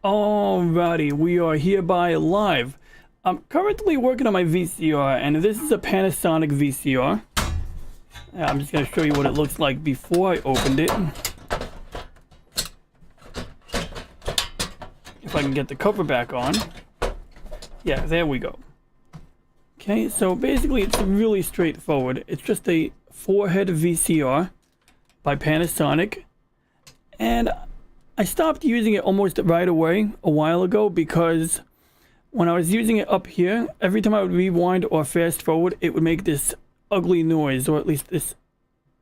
Alrighty, we are hereby live. I'm currently working on my VCR, and this is a Panasonic VCR. I'm just going to show you what it looks like before I opened it. If I can get the cover back on. Yeah, there we go. Okay, so basically it's really straightforward. It's just a 4-head VCR by Panasonic. And I stopped using it almost right away a while ago because when I was using it up here, every time I would rewind or fast forward, it would make this ugly noise, or at least this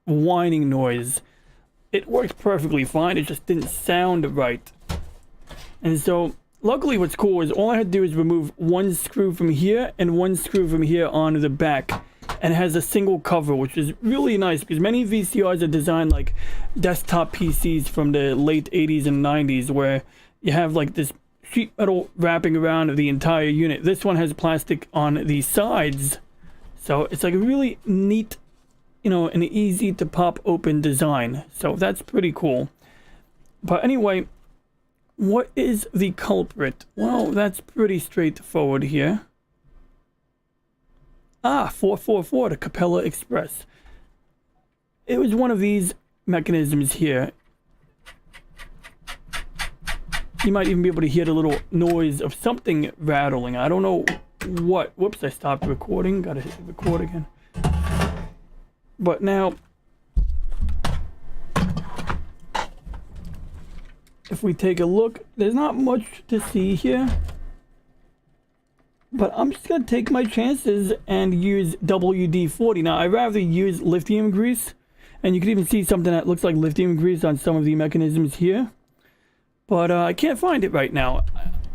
whining noise. It worked perfectly fine, it just didn't sound right. And so, luckily what's cool is all I had to do is remove one screw from here and one screw from here onto the back. And it has a single cover, which is really nice because many VCRs are designed like desktop PCs from the late 80s and 90s where you have like this sheet metal wrapping around the entire unit. This one has plastic on the sides. So it's like a really neat, an easy to pop open design. So that's pretty cool. But anyway, what is the culprit? Well, that's pretty straightforward here. 444, the Capella Express. It was one of these mechanisms here. You might even be able to hear the little noise of something rattling. I don't know what. Whoops, I stopped recording. Gotta hit record again. But now, if we take a look, there's not much to see here. But I'm just going to take my chances and use WD-40. Now, I'd rather use lithium grease. And you can even see something that looks like lithium grease on some of the mechanisms here. But I can't find it right now.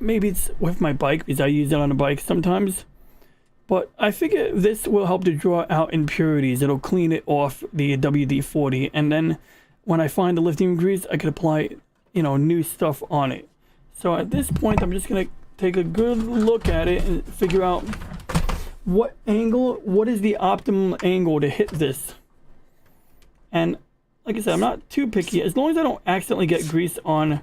Maybe it's with my bike because I use it on a bike sometimes. But I figure this will help to draw out impurities. It'll clean it off the WD-40. And then when I find the lithium grease, I can apply, new stuff on it. So at this point, I'm just going to take a good look at it and figure out what is the optimum angle to hit this. And like I said, I'm not too picky. As long as I don't accidentally get grease on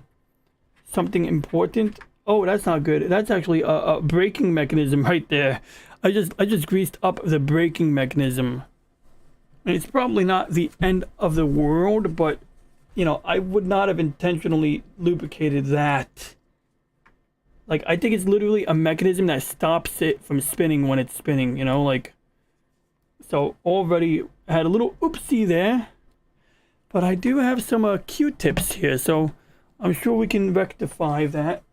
something important. Oh, that's not good. That's actually a braking mechanism right there. I just greased up the braking mechanism. And it's probably not the end of the world, but I would not have intentionally lubricated that. Like, I think it's literally a mechanism that stops it from spinning when it's spinning, So, already had a little oopsie there. But I do have some Q-tips here, so I'm sure we can rectify that.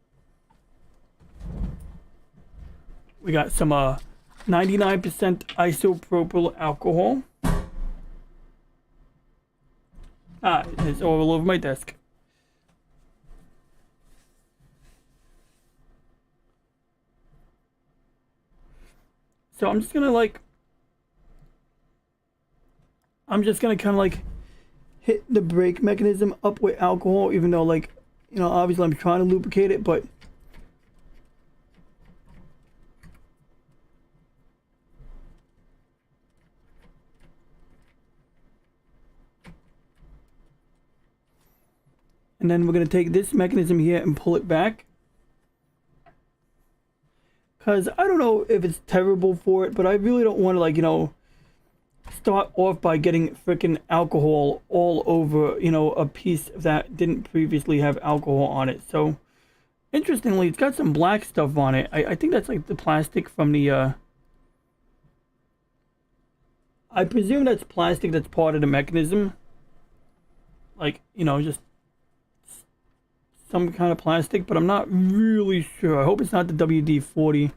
We got some 99% isopropyl alcohol. It's all over my desk. So I'm just gonna kind of hit the brake mechanism up with alcohol, even though obviously I'm trying to lubricate it, but and then we're gonna take this mechanism here and pull it back. Because I don't know if it's terrible for it, but I really don't want to, start off by getting freaking alcohol all over, a piece that didn't previously have alcohol on it. So, interestingly, it's got some black stuff on it. I think that's like the plastic from the, I presume that's plastic that's part of the mechanism. Just some kind of plastic, but I'm not really sure. I hope it's not the WD-40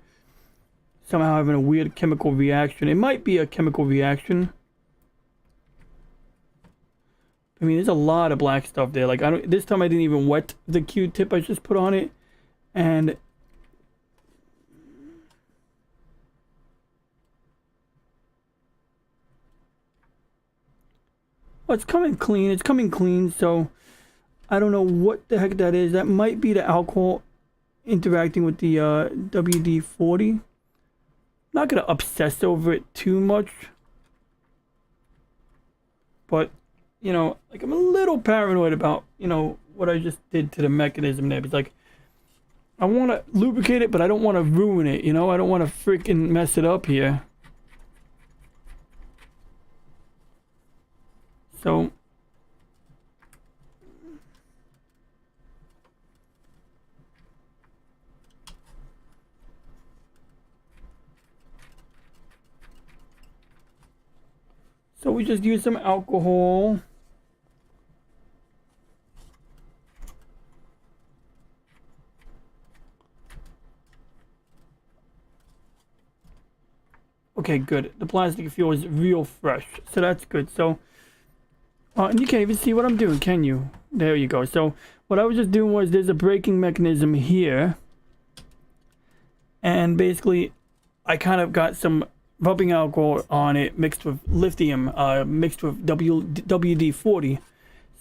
somehow having a weird chemical reaction. It might be a chemical reaction. I mean, there's a lot of black stuff there. This time I didn't even wet the Q-tip I just put on it. And well, it's coming clean, so I don't know what the heck that is. That might be the alcohol interacting with the WD-40. Not going to obsess over it too much. But, I'm a little paranoid about, what I just did to the mechanism there. It's I want to lubricate it, but I don't want to ruin it, you know? I don't want to freaking mess it up here. So we just use some alcohol. Okay, good. The plastic feels real fresh, so that's good. So, and you can't even see what I'm doing, can you? There you go. So, what I was just doing was there's a braking mechanism here, and basically, I kind of got some rubbing alcohol on it mixed with lithium, mixed with WD-40.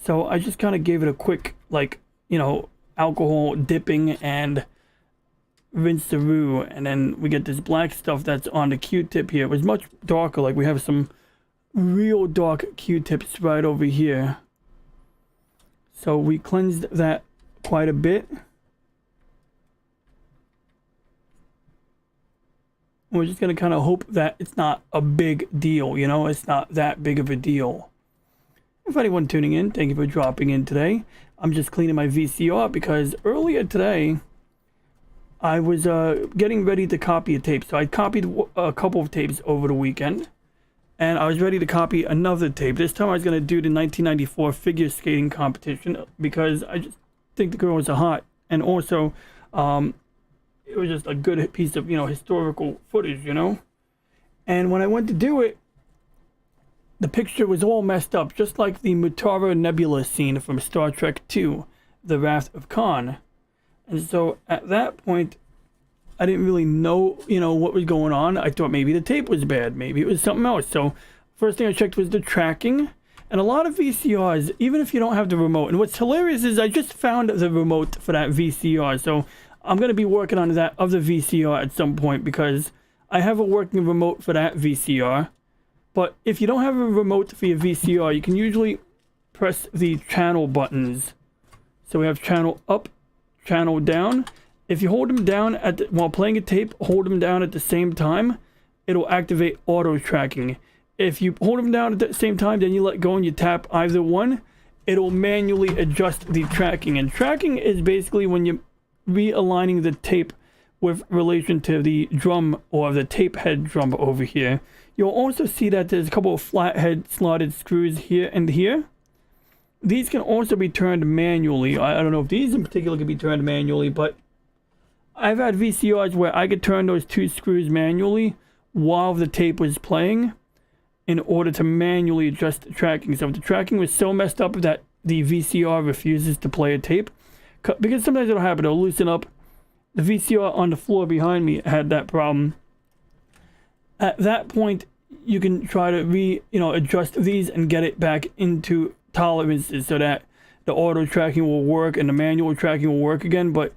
So I just kind of gave it a quick, like, you know, alcohol dipping and rinse-a-roo, and then we get this black stuff that's on the Q-tip here. It was much darker, like we have some real dark Q-tips right over here. So we cleansed that quite a bit. We're just going to kind of hope that it's not a big deal, you know? It's not that big of a deal. If anyone tuning in, thank you for dropping in today. I'm just cleaning my VCR because earlier today, I was getting ready to copy a tape. So I copied a couple of tapes over the weekend. And I was ready to copy another tape. This time I was going to do the 1994 figure skating competition because I just think the girls are hot. And also, it was just a good piece of, you know, historical footage, you know? And when I went to do it, the picture was all messed up, just like the Mutara Nebula scene from Star Trek II, The Wrath of Khan. And so at that point, I didn't really know, you know, what was going on. I thought maybe the tape was bad. Maybe it was something else. So first thing I checked was the tracking. And a lot of VCRs, even if you don't have the remote, and what's hilarious is I just found the remote for that VCR. So I'm going to be working on that other VCR at some point because I have a working remote for that VCR. But if you don't have a remote for your VCR, you can usually press the channel buttons. So we have channel up, channel down. If you hold them down while playing a tape, hold them down at the same time, it'll activate auto tracking. If you hold them down at the same time, then you let go and you tap either one, it'll manually adjust the tracking. And tracking is basically when you realigning the tape with relation to the drum or the tape head drum over here. You'll also see that there's a couple of flathead slotted screws here and here. These can also be turned manually. I don't know if these in particular can be turned manually, but I've had VCRs where I could turn those two screws manually while the tape was playing in order to manually adjust the tracking. So if the tracking was so messed up that the VCR refuses to play a tape, because sometimes it'll happen, it'll loosen up. The VCR on the floor behind me had that problem. At that point, you can try to adjust these and get it back into tolerances so that the auto tracking will work and the manual tracking will work again. But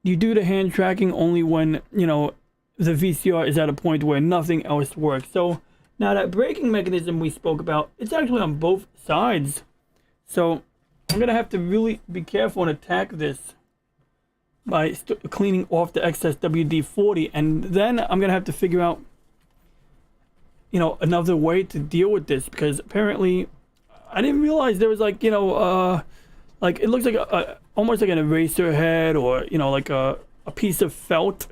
you do the hand tracking only when, you know, the VCR is at a point where nothing else works. So now that braking mechanism we spoke about, it's actually on both sides. So I'm going to have to really be careful and attack this by cleaning off the excess WD-40. And then I'm going to have to figure out, you know, another way to deal with this. Because apparently, I didn't realize there was like, you know, like it looks like almost like an eraser head or, you know, like a piece of felt.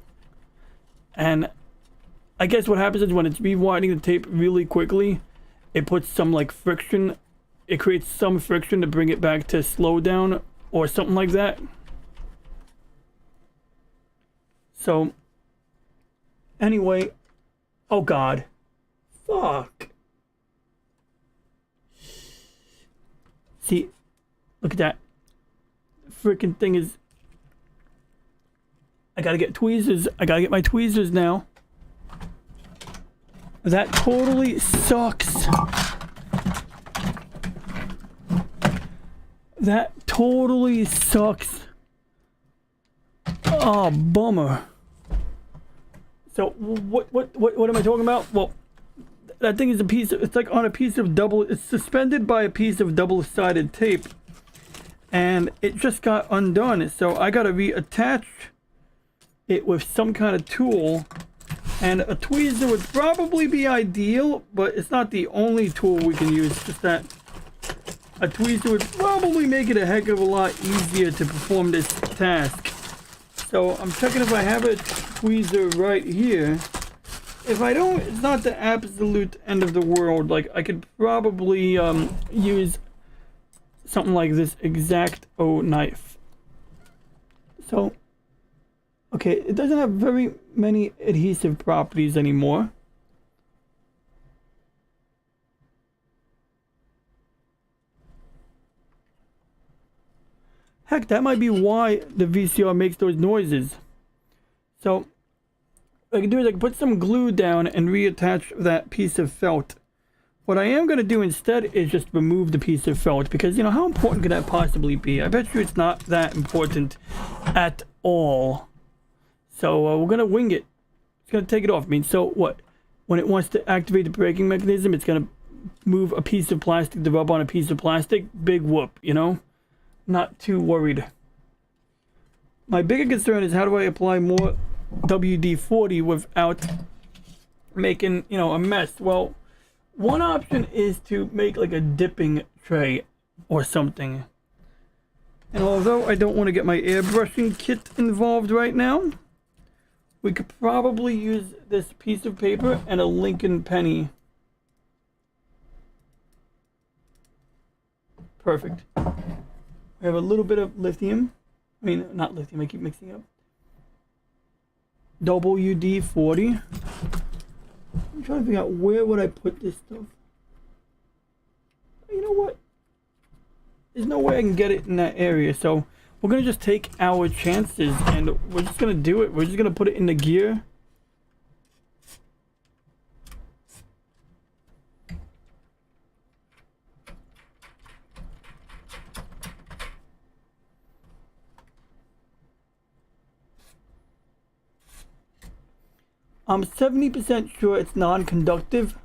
And I guess what happens is when it's rewinding the tape really quickly, it puts some like friction. It creates some friction to bring it back to slow down or something like that. So, anyway, oh God, fuck. See, look at that. Freaking thing is, I gotta get tweezers. I gotta get my tweezers now. That totally sucks. That totally sucks. Oh, bummer. So what am I talking about? Well, that thing is a piece of, it's like on a piece of double, it's suspended by a piece of double-sided tape. and it just got undone. So I gotta reattach it with some kind of tool, and a tweezer would probably be ideal, but it's not the only tool we can use. Just that a tweezer would probably make it a heck of a lot easier to perform this task. So I'm checking if I have a tweezer right here. If I don't, it's not the absolute end of the world. Like, I could probably use something like this X-Acto knife. So, okay, it doesn't have very many adhesive properties anymore. Heck, that might be why the VCR makes those noises. So, what I can do is I can put some glue down and reattach that piece of felt. What I am going to do instead is just remove the piece of felt, because, you know, how important could that possibly be? I bet you it's not that important at all. So, we're going to wing it. It's going to take it off. I mean, so what? When it wants to activate the braking mechanism, it's going to move a piece of plastic to rub on a piece of plastic. Big whoop, you know? Not too worried. My bigger concern is how do I apply more WD-40 without making, you know, a mess. Well, one option is to make like a dipping tray or something. And although I don't want to get my airbrushing kit involved right now, we could probably use this piece of paper and a Lincoln penny. Perfect. We have a little bit of lithium. I mean, not lithium, I keep mixing up. WD-40. I'm trying to figure out where would I put this stuff. You know what? There's no way I can get it in that area, so we're gonna just take our chances and we're just gonna do it. We're just gonna put it in the gear. I'm 70% sure it's non-conductive.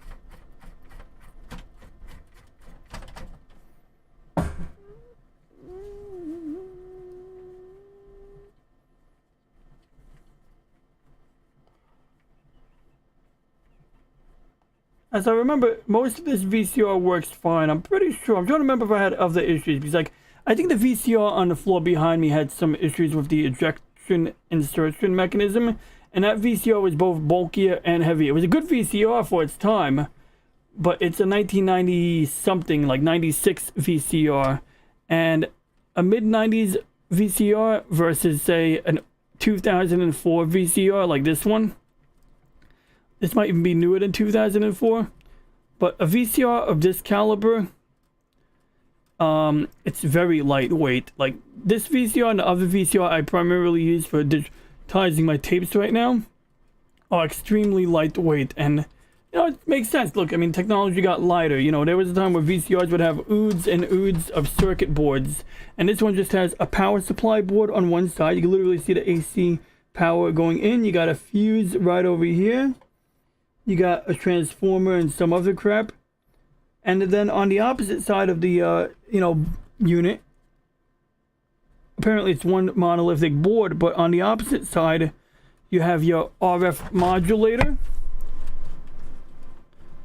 As I remember, most of this VCR works fine. I'm pretty sure. I'm trying to remember if I had other issues, because like I think the VCR on the floor behind me had some issues with the ejection insertion mechanism. And that VCR was both bulkier and heavier. It was a good VCR for its time, but it's a 1990 something, like 96 VCR. And a mid-90s VCR versus, say, a 2004 VCR like this one. This might even be newer than 2004. But a VCR of this caliber, it's very lightweight. Like this VCR and the other VCR I primarily use for digitizing my tapes right now are extremely lightweight, and you know, it makes sense. Look, I mean, technology got lighter. You know, there was a time where VCRs would have oods and oods of circuit boards, and this one just has a power supply board on one side. You can literally see the AC power going in. You got a fuse right over here. You got a transformer and some other crap, and then on the opposite side of the unit, apparently it's one monolithic board, but on the opposite side you have your RF modulator,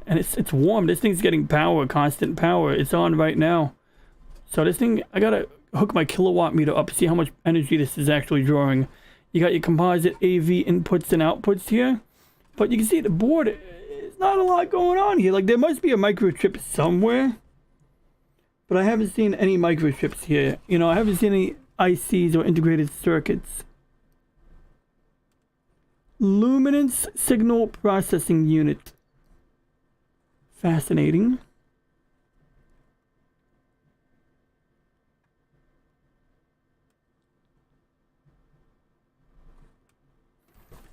and it's warm. This thing's getting power, constant power. It's on right now. So this thing, I gotta hook my kilowatt meter up, see how much energy this is actually drawing. You got your composite AV inputs and outputs here, but you can see the board, it's not a lot going on here. Like there must be a microchip somewhere, but I haven't seen any microchips here. You know, I haven't seen any ICs or integrated circuits. Luminance signal processing unit. Fascinating.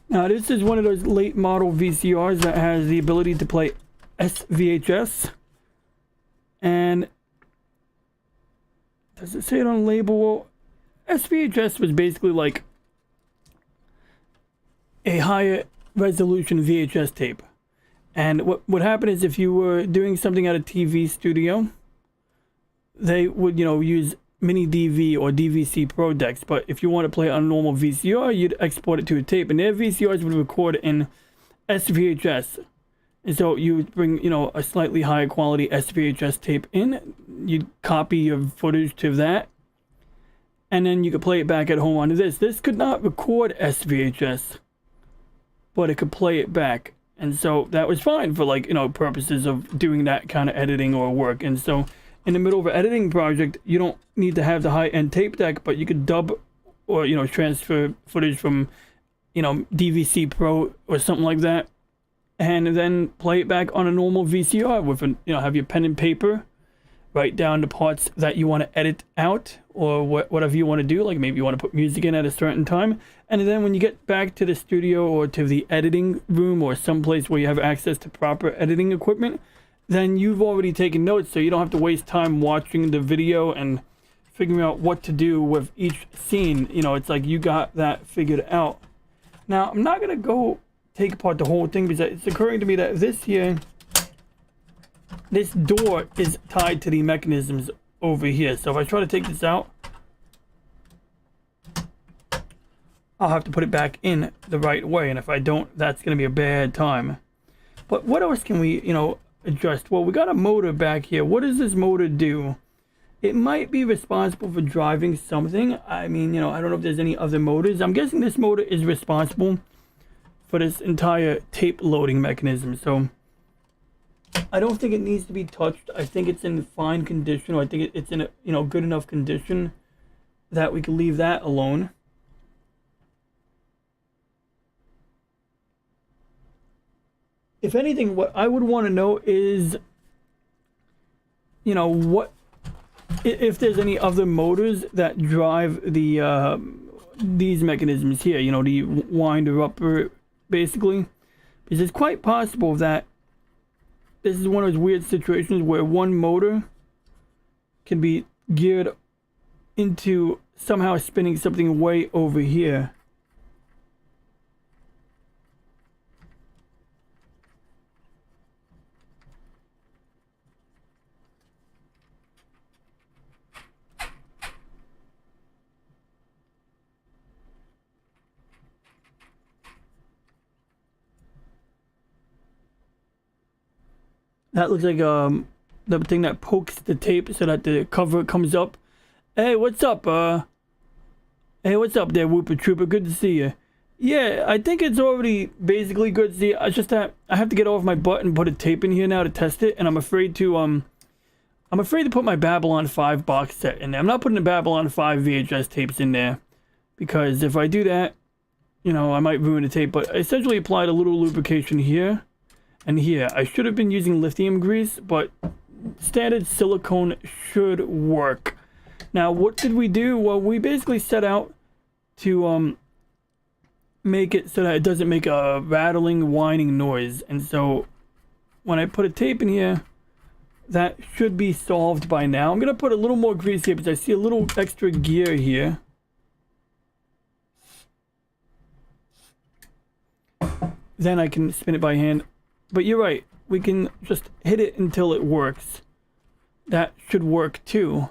Now this is one of those late model VCRs that has the ability to play SVHS. And does it say it on label? SVHS was basically like a higher resolution VHS tape. And what happened is if you were doing something at a TV studio, they would, you know, use mini DV or DVC Pro decks, but if you want to play on a normal VCR, you'd export it to a tape, and their VCRs would record in SVHS. And so you would bring, you know, a slightly higher quality SVHS tape in, you'd copy your footage to that, and then you could play it back at home onto this. This could not record SVHS, but it could play it back. And so that was fine for, like, you know, purposes of doing that kind of editing or work. And so in the middle of an editing project, you don't need to have the high-end tape deck, but you could dub or, you know, transfer footage from, you know, DVC Pro or something like that, and then play it back on a normal VCR with, you know, have your pen and paper, write down the parts that you want to edit out, or whatever you want to do. Like maybe you want to put music in at a certain time, and then when you get back to the studio or to the editing room or someplace where you have access to proper editing equipment, then you've already taken notes, so you don't have to waste time watching the video and figuring out what to do with each scene. You know, it's like you got that figured out. Now, I'm not going to go take apart the whole thing, because it's occurring to me that this door is tied to the mechanisms over here. So if I try to take this out, I'll have to put it back in the right way, and if I don't, that's going to be a bad time. But what else can we, you know, adjust? Well, we got a motor back here. What does this motor do? It might be responsible for driving something. I mean, you know, I don't know if there's any other motors. I'm guessing this motor is responsible for this entire tape loading mechanism. So I don't think it needs to be touched. I think it's in fine condition, or I think it's in a, you know, good enough condition that we can leave that alone. If anything, what I would want to know is, you know, what if there's any other motors that drive the these mechanisms here, you know, the winder upper, basically, because it's quite possible that this is one of those weird situations where one motor can be geared into somehow spinning something way over here. That looks like the thing that pokes the tape so that the cover comes up. Hey, what's up? Hey, what's up there, Whooper Trooper? Good to see you. Yeah, I think it's already basically good to see. I just have to get off my butt and put a tape in here now to test it, and I'm afraid to put my Babylon 5 box set in there. I'm not putting the Babylon 5 VHS tapes in there, because if I do that, you know, I might ruin the tape. But I essentially applied a little lubrication here and here. I should have been using lithium grease, but standard silicone should work. Now, what did we do? Well, we basically set out to make it so that it doesn't make a rattling, whining noise. And so when I put a tape in here, that should be solved by now. I'm going to put a little more grease here because I see a little extra gear here. Then I can spin it by hand. But you're right, we can just hit it until it works. That should work too.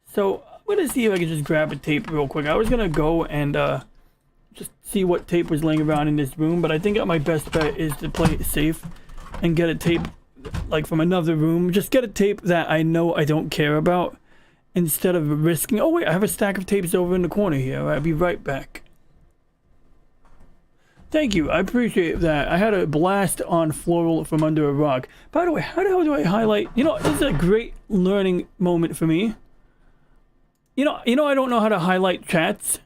So I'm going to see if I can just grab a tape real quick. I was going to go and just see what tape was laying around in this room, but I think my best bet is to play it safe and get a tape like from another room. Just get a tape that I know I don't care about, instead of risking... Oh wait, I have a stack of tapes over in the corner here. I'll be right back. Thank you, I appreciate that. I had a blast on Floral from Under a Rock. By the way, how the hell do I highlight? You know, this is a great learning moment for me. You know, I don't know how to highlight chats.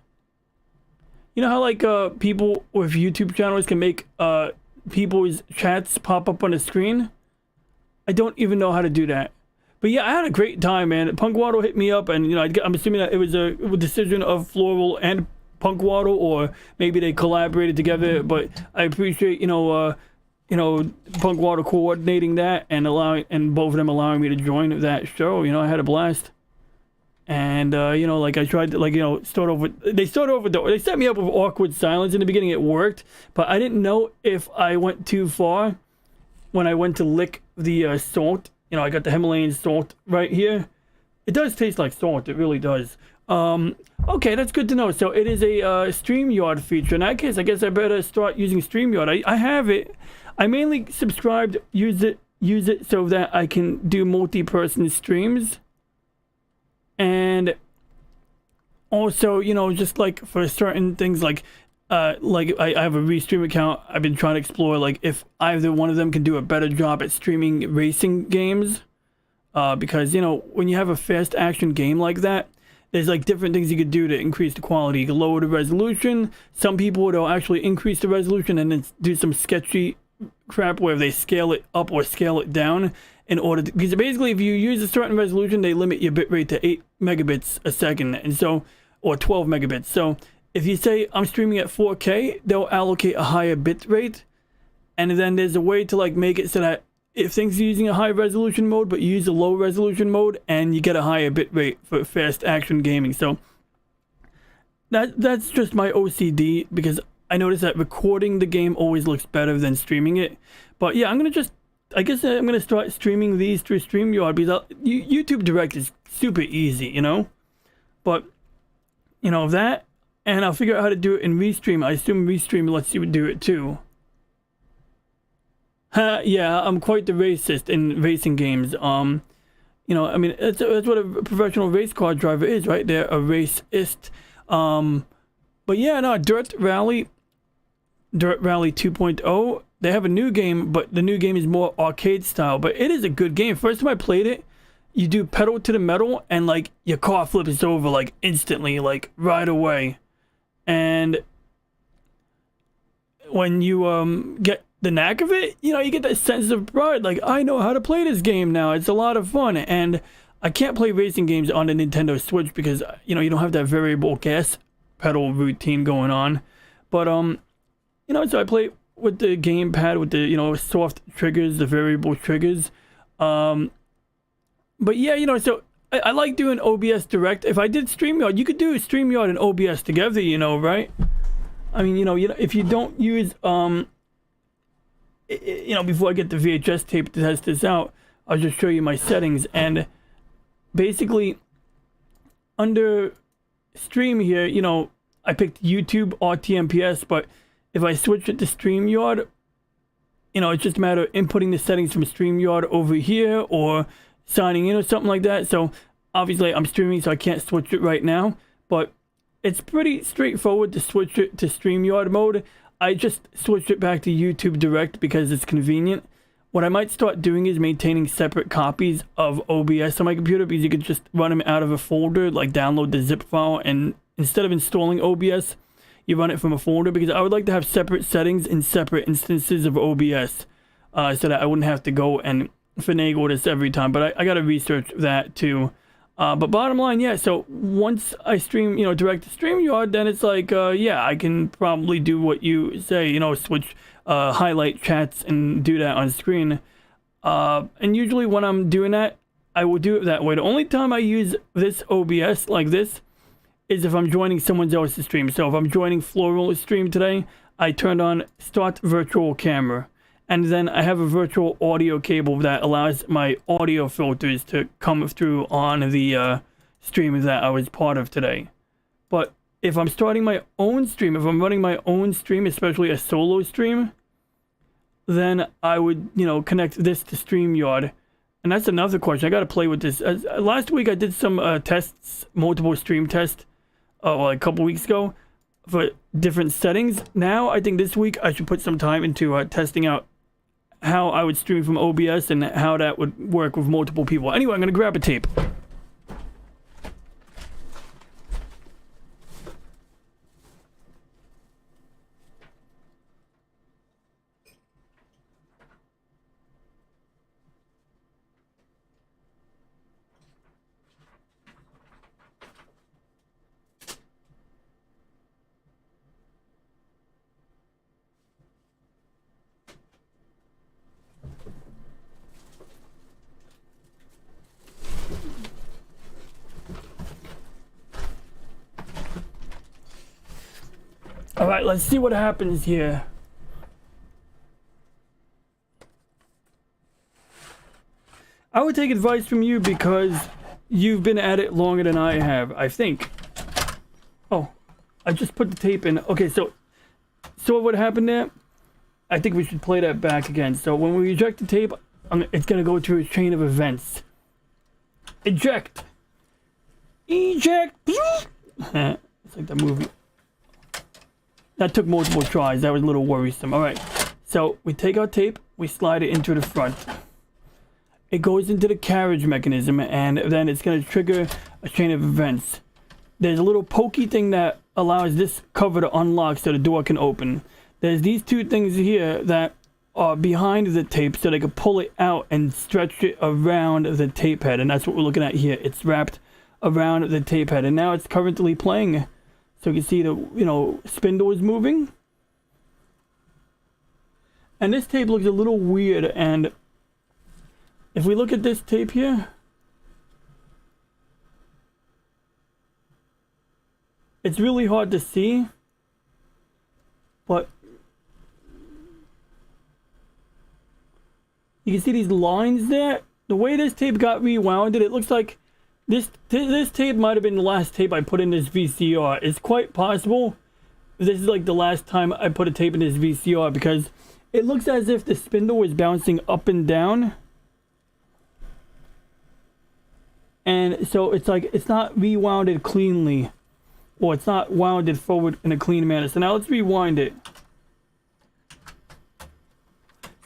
You know how, like, people with YouTube channels can make people's chats pop up on the screen? I don't even know how to do that. But yeah, I had a great time, man. Punk Waddle hit me up, and, you know, I'm assuming that it was a decision of Floral and Punk Waddle, or maybe they collaborated together. But I appreciate, you know, Punk Waddle coordinating that and both of them allowing me to join that show. You know, I had a blast. And you know, like I tried to, like, you know, they started over. They set me up with awkward silence in the beginning. It worked, but I didn't know if I went too far when I went to lick the salt. You know, I got the Himalayan salt right here, It does taste like salt. It really does. Okay, that's good to know. So it is a StreamYard feature. In that case, I guess I better start using StreamYard. I have it. I mainly subscribed, use it so that I can do multi-person streams. And also, you know, just like for certain things like I have a Restream account. I've been trying to explore like if either one of them can do a better job at streaming racing games. Because, you know, when you have a fast action game like that, there's like different things you could do to increase the quality. You can lower the resolution. Some people will actually increase the resolution and then do some sketchy crap where they scale it up or scale it down in order to, because basically if you use a certain resolution, they limit your bitrate to 8 megabits a second, and so, or 12 megabits. So if you say I'm streaming at 4K, they'll allocate a higher bitrate, and then there's a way to like make it so that if things are using a high resolution mode, but you use a low resolution mode, and you get a higher bitrate for fast action gaming. So that's just my OCD, because I noticed that recording the game always looks better than streaming it. But yeah, I guess I'm gonna start streaming these through StreamYard, because YouTube Direct is super easy, you know. But you know that, and I'll figure out how to do it in Restream. I assume Restream lets you do it too. Yeah, I'm quite the racist in racing games. You know, I mean, that's what a professional race car driver is, right? They're a racist. But yeah, no, Dirt Rally 2.0, they have a new game, but the new game is more arcade style. But it is a good game. First time I played it, you do pedal to the metal, and like your car flips over like instantly, like right away. And when you get the knack of it, you know, you get that sense of pride, like, I know how to play this game now. It's a lot of fun. And I can't play racing games on the Nintendo Switch because, you know, you don't have that variable gas pedal routine going on. But you know, so I play with the gamepad with the, you know, soft triggers, the variable triggers. But yeah, you know, so I like doing OBS Direct. If I did StreamYard, you could do StreamYard and OBS together, you know, right? I mean, you know, if you don't use you know, before I get the VHS tape to test this out, I'll just show you my settings. And basically, under stream here, you know, I picked YouTube RTMPS, but if I switch it to StreamYard, you know, it's just a matter of inputting the settings from StreamYard over here or signing in or something like that. So obviously I'm streaming, so I can't switch it right now, but it's pretty straightforward to switch it to StreamYard mode. I just switched it back to YouTube Direct because it's convenient. What I might start doing is maintaining separate copies of OBS on my computer, because you could just run them out of a folder, like download the zip file, and instead of installing OBS, you run it from a folder, because I would like to have separate settings in separate instances of OBS, so that I wouldn't have to go and finagle this every time. But I got to research that too. But bottom line, yeah, so once I stream, you know, direct to StreamYard, then it's like, yeah, I can probably do what you say, you know, switch, highlight chats and do that on screen. And usually when I'm doing that, I will do it that way. The only time I use this OBS like this is if I'm joining someone else's stream. So if I'm joining Floral's stream today, I turned on Start Virtual Camera. And then I have a virtual audio cable that allows my audio filters to come through on the stream that I was part of today. But if I'm starting my own stream, if I'm running my own stream, especially a solo stream, then I would, you know, connect this to StreamYard. And that's another question. I got to play with this. Last week I did some tests, multiple stream tests, well, a couple weeks ago for different settings. Now I think this week I should put some time into testing out how I would stream from OBS and how that would work with multiple people. Anyway, I'm going to grab a tape. Alright, let's see what happens here. I would take advice from you because you've been at it longer than I have, I think. Oh, I just put the tape in. Okay, so what happened there? I think we should play that back again. So when we eject the tape, it's going to go through a chain of events. Eject. Eject. It's like the movie. That took multiple tries. That was a little worrisome. All right. So we take our tape. We slide it into the front. It goes into the carriage mechanism, and then it's going to trigger a chain of events. There's a little pokey thing that allows this cover to unlock so the door can open. There's these two things here that are behind the tape so they can pull it out and stretch it around the tape head. And that's what we're looking at here. It's wrapped around the tape head. And now it's currently playing. So you can see the, spindle is moving. And this tape looks a little weird. And if we look at this tape here, it's really hard to see. But you can see these lines there. The way this tape got rewound, it looks like this tape might have been the last tape I put in this VCR. It's quite possible this is like the last time I put a tape in this VCR, because it looks as if the spindle was bouncing up and down. And so it's like it's not rewounded cleanly, or it's not wounded forward in a clean manner. So now let's rewind it.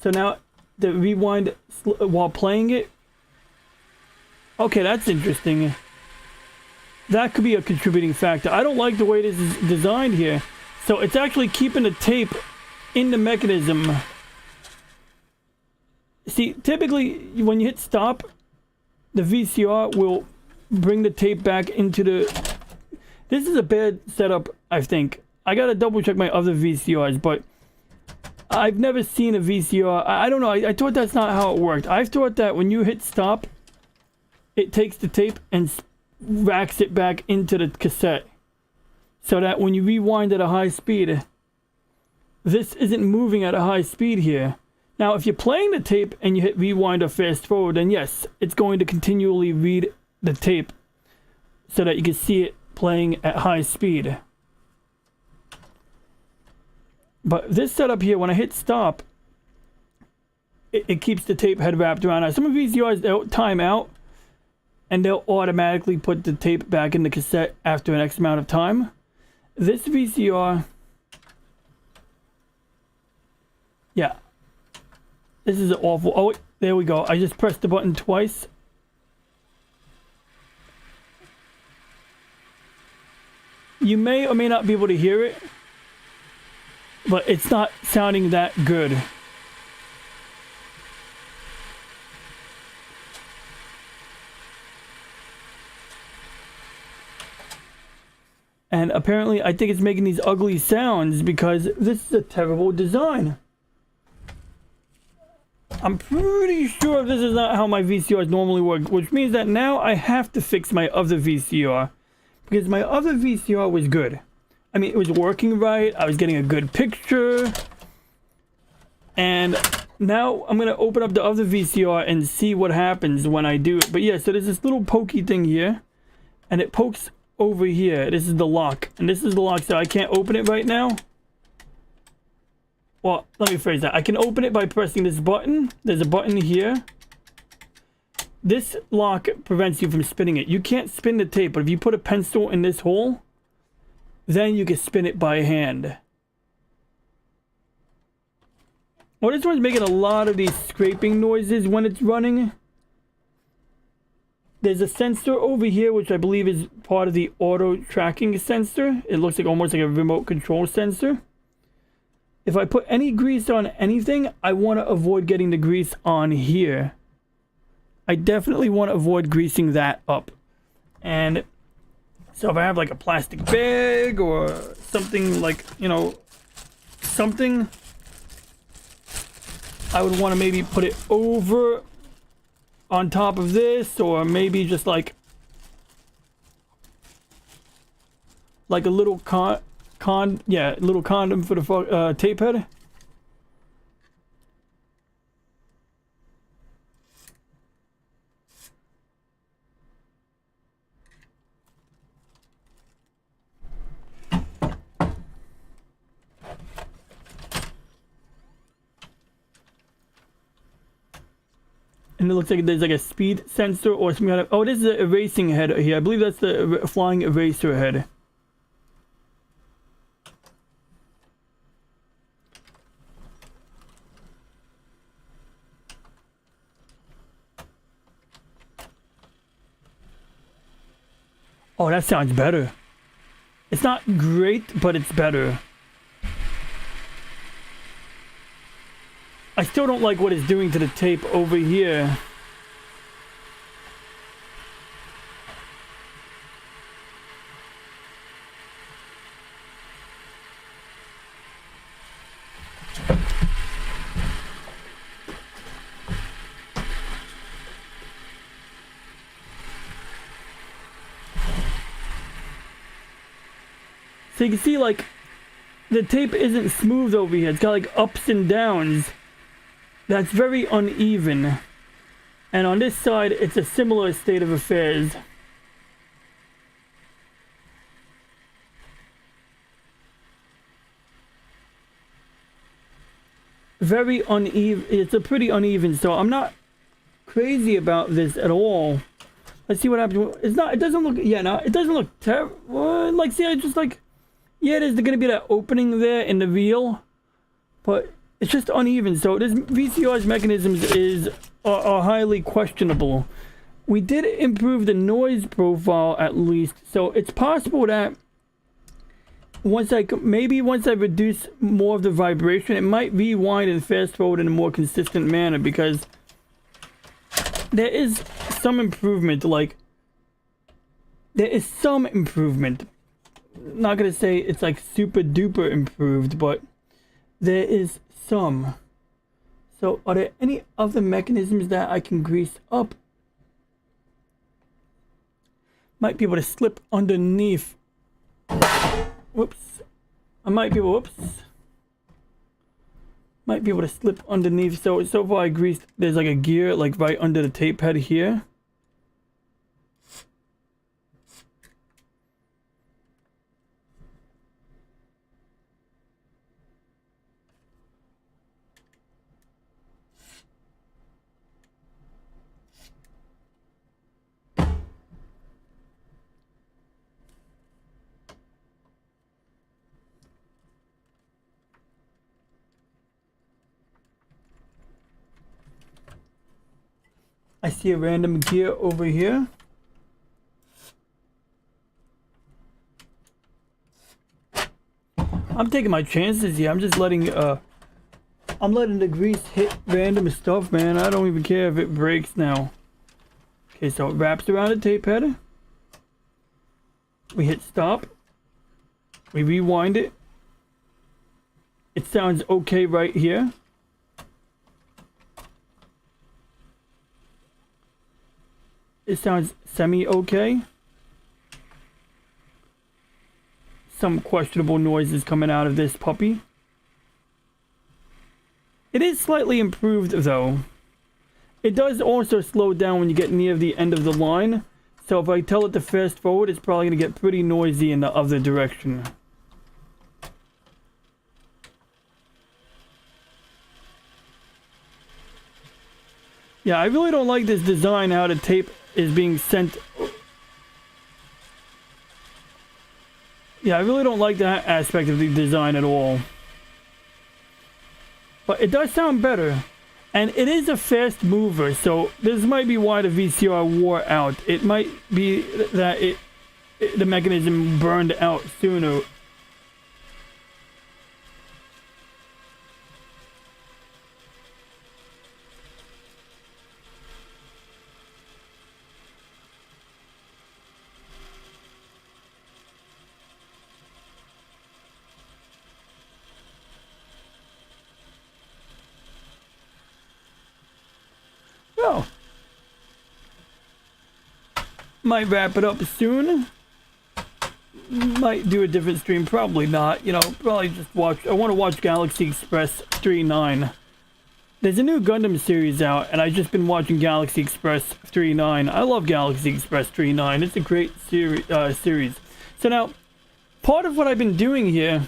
So now the rewind while playing it. Okay, that's interesting. That could be a contributing factor. I don't like the way this is designed here. So it's actually keeping the tape in the mechanism. See, typically when you hit stop, the VCR will bring the tape back into the... This is a bad setup, I think. I gotta double check my other VCRs, but I've never seen a VCR. I don't know. I thought that's not how it worked. I thought that when you hit stop, it takes the tape and racks it back into the cassette. So that when you rewind at a high speed, this isn't moving at a high speed here. Now, if you're playing the tape and you hit rewind or fast forward, then yes, it's going to continually read the tape so that you can see it playing at high speed. But this setup here, when I hit stop, it keeps the tape head wrapped around. Now, some of VCRs, they'll time out, and they'll automatically put the tape back in the cassette after an X amount of time. This VCR, yeah, this is awful. Oh, there we go. I just pressed the button twice. You may or may not be able to hear it, but it's not sounding that good. And apparently, I think it's making these ugly sounds because this is a terrible design. I'm pretty sure this is not how my VCRs normally work, which means that now I have to fix my other VCR, because my other VCR was good. I mean, it was working right. I was getting a good picture. And now I'm going to open up the other VCR and see what happens when I do it. But yeah, so there's this little pokey thing here, and it pokes over here. This is the lock, and this is the lock, so I can't open it right now. Well, let me phrase that. I can open it by pressing this button. There's a button here. This lock prevents you from spinning it. You can't spin the tape, but if you put a pencil in this hole, then you can spin it by hand. Well, this one's making a lot of these scraping noises when it's running. There's a sensor over here, which I believe is part of the auto tracking sensor. It looks like almost like a remote control sensor. If I put any grease on anything, I want to avoid getting the grease on here. I definitely want to avoid greasing that up. And so if I have like a plastic bag or something like, something, I would want to maybe put it over on top of this, or maybe just like a little little condom for the tape head. And it looks like there's like a speed sensor or some kind of... Oh, this is the erasing head here. I believe that's the flying eraser head. Oh, that sounds better. It's not great, but it's better. I still don't like what it's doing to the tape over here. So you can see, like, the tape isn't smooth over here. It's got, like, ups and downs. That's very uneven. And on this side, it's a similar state of affairs. Very uneven. It's a pretty uneven, so I'm not crazy about this at all. Let's see what happens. It's not, it doesn't look, yeah, no, it doesn't look terrible. Like, see, I just like, yeah, there's going to be that opening there in the reel, but it's just uneven. So this VCR's mechanisms are highly questionable. We did improve the noise profile at least, so it's possible that once I reduce more of the vibration, it might rewind and fast forward in a more consistent manner, because there is some improvement. Like, there is some improvement. Not gonna say it's like super duper improved, but there is some. So are there any other mechanisms that I can grease up? Might be able to slip underneath. Whoops. I might be able, might be able to slip underneath. So far I greased, there's like a gear like right under the tape head here. I see a random gear over here. I'm taking my chances here. I'm just letting I'm letting the grease hit random stuff, man. I don't even care if it breaks now. Okay, so it wraps around the tape head. We hit stop. We rewind it. It sounds okay right here. It sounds semi-okay. Some questionable noises coming out of this puppy. It is slightly improved, though. It does also slow down when you get near the end of the line. So if I tell it to fast forward, it's probably going to get pretty noisy in the other direction. Yeah, I really don't like this design, how the tape is being sent. Yeah, I really don't like that aspect of the design at all. But it does sound better. And it is a fast mover, so this might be why the VCR wore out. It might be that the mechanism burned out sooner. Oh. Might wrap it up soon. Might do a different stream, probably not. You know, probably just watch. I want to watch Galaxy Express 39. There's a new Gundam series out, and I've just been watching Galaxy Express 39. I love Galaxy Express 39. It's a great series. So now, part of what I've been doing here,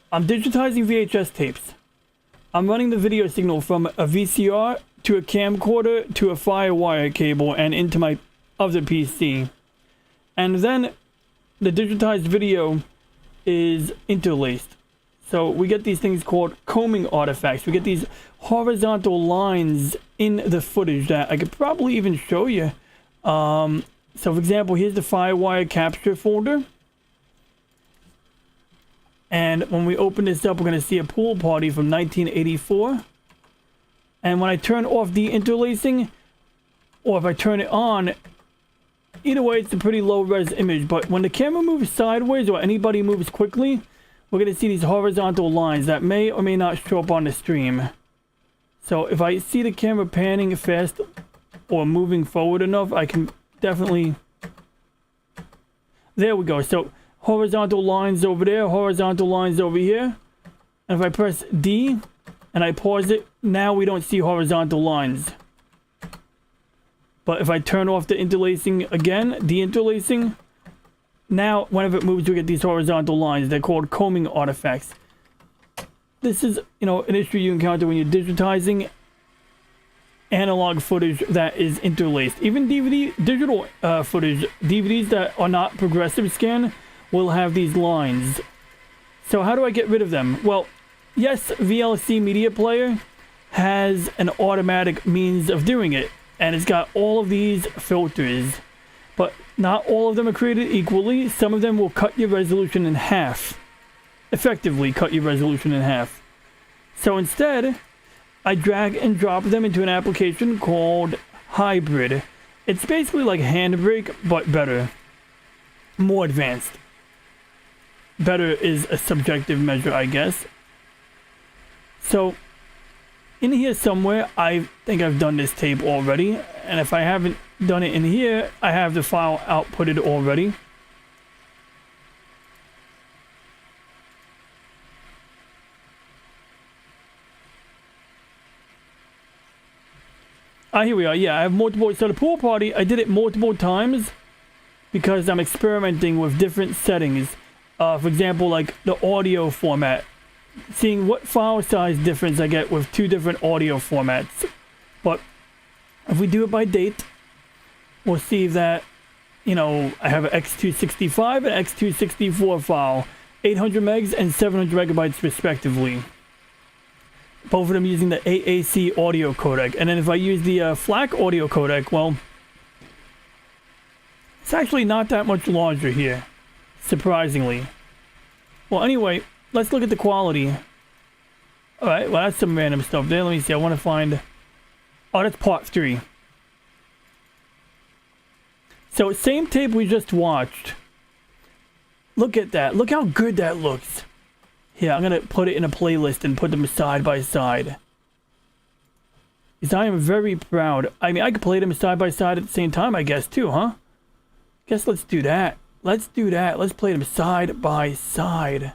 I'm digitizing VHS tapes. I'm running the video signal from a VCR to a camcorder to a FireWire cable and into my other PC. And then the digitized video is interlaced. So we get these things called combing artifacts. We get these horizontal lines in the footage that I could probably even show you. So for example, here's the FireWire capture folder. And when we open this up, we're going to see a pool party from 1984. And when I turn off the interlacing, or if I turn it on, either way, it's a pretty low-res image. But when the camera moves sideways or anybody moves quickly, we're going to see these horizontal lines that may or may not show up on the stream. So if I see the camera panning fast or moving forward enough, I can definitely... There we go. So horizontal lines over there, horizontal lines over here. And if I press D and I pause it, now we don't see horizontal lines. But if I turn off the interlacing again, de-interlacing, now whenever it moves we get these horizontal lines. They're called combing artifacts. This is, you know, an issue you encounter when you're digitizing analog footage that is interlaced. Even DVD, digital footage, DVDs that are not progressive scan will have these lines. So how do I get rid of them? Well, yes, VLC Media Player has an automatic means of doing it, and it's got all of these filters, but not all of them are created equally. Some of them will cut your resolution in half, effectively cut your resolution in half. So instead, I drag and drop them into an application called Hybrid. It's basically like Handbrake, but better, more advanced. Better is a subjective measure, I guess. So in here somewhere, I think I've done this tape already, and if I haven't done it in here, I have the file outputted already. Here we are. Yeah, I have multiple. So the pool party, I did it multiple times because I'm experimenting with different settings. For example, like the audio format, seeing what file size difference I get with two different audio formats. But if we do it by date, we'll see that, you know, I have an X265 and X264 file, 800 megs and 700 megabytes respectively. Both of them using the AAC audio codec. And then if I use the FLAC audio codec, well, it's actually not that much larger here, surprisingly. Well, anyway, let's look at the quality. Alright, well, that's some random stuff there. Let me see, I want to find... Oh, that's part 3. So, same tape we just watched. Look at that. Look how good that looks. Yeah, I'm going to put it in a playlist and put them side by side. Because I am very proud. I mean, I could play them side by side at the same time, I guess, too, huh? Guess let's do that. Let's do that. Let's play them side by side.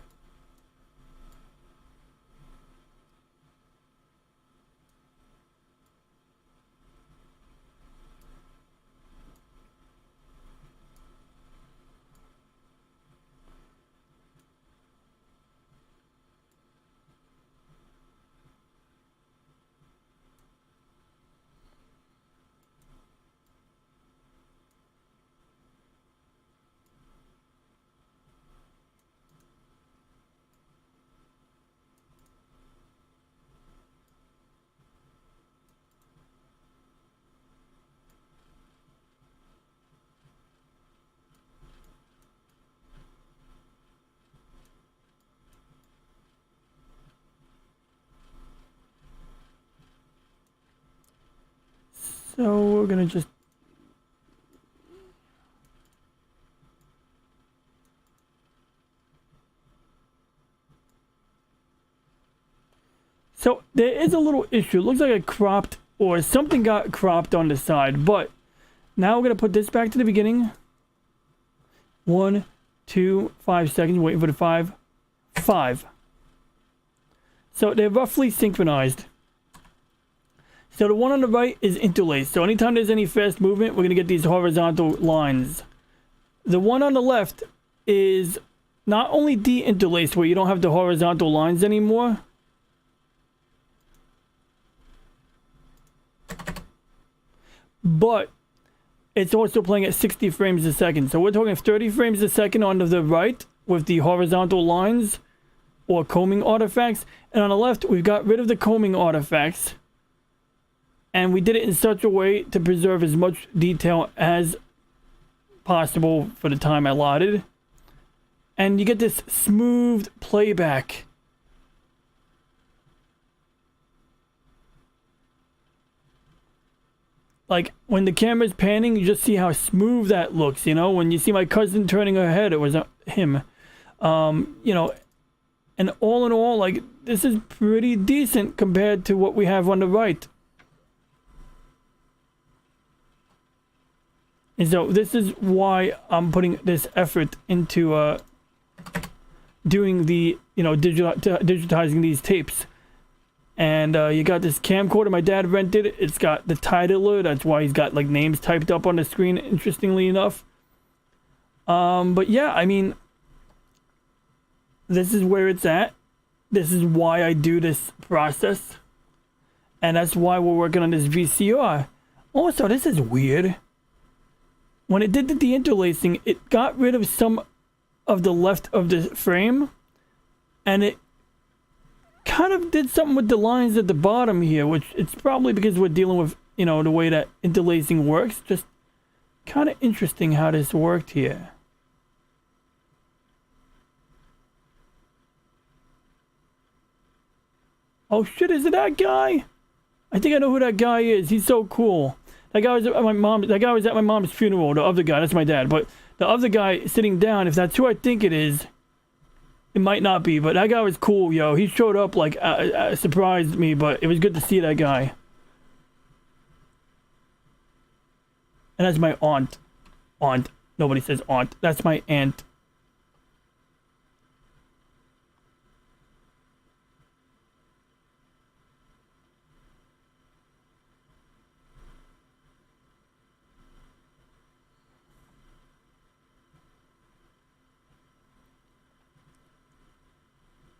So we're gonna just... So there is a little issue. It looks like it cropped, or something got cropped on the side, but now we're gonna put this back to the beginning. 1, 2, 5 seconds, waiting for the 5. So they're roughly synchronized. So the one on the right is interlaced. So anytime there's any fast movement, we're going to get these horizontal lines. The one on the left is not only de-interlaced, where you don't have the horizontal lines anymore, but it's also playing at 60 frames a second. So we're talking 30 frames a second on the right with the horizontal lines or combing artifacts. And on the left, we've got rid of the combing artifacts. And we did it in such a way to preserve as much detail as possible for the time allotted. And you get this smooth playback. Like, when the camera's panning, you just see how smooth that looks, you know? When you see my cousin turning her head, it was him. You know, and all in all, like, this is pretty decent compared to what we have on the right. And so this is why I'm putting this effort into doing the, you know, digitizing these tapes. And you got this camcorder my dad rented. It's got the titler. That's why he's got like names typed up on the screen, interestingly enough. But yeah, I mean, this is where it's at. This is why I do this process. And that's why we're working on this VCR. Also, this is weird. When it did the deinterlacing, it got rid of some of the left of the frame. And it kind of did something with the lines at the bottom here, which it's probably because we're dealing with, you know, the way that interlacing works. Just kind of interesting how this worked here. Oh shit, is it that guy? I think I know who that guy is. He's so cool. That guy was at my mom's funeral, the other guy, that's my dad. But the other guy sitting down, if that's who I think it is, it might not be, but that guy was cool, yo. He showed up, like, surprised me, but it was good to see that guy. And that's my aunt. Aunt. Nobody says aunt. That's my aunt.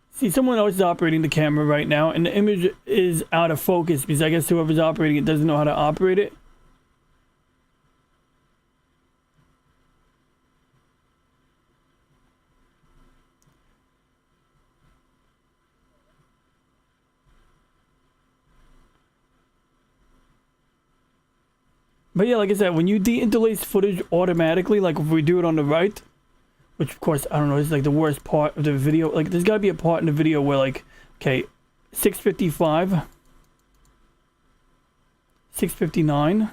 See, someone else is operating the camera right now, and the image is out of focus because I guess whoever's operating it doesn't know how to operate it. But yeah, like I said, when you deinterlace footage automatically, like if we do it on the right, which of course, I don't know, this is like the worst part of the video. Like there's gotta be a part in the video where like, okay, 655, 659.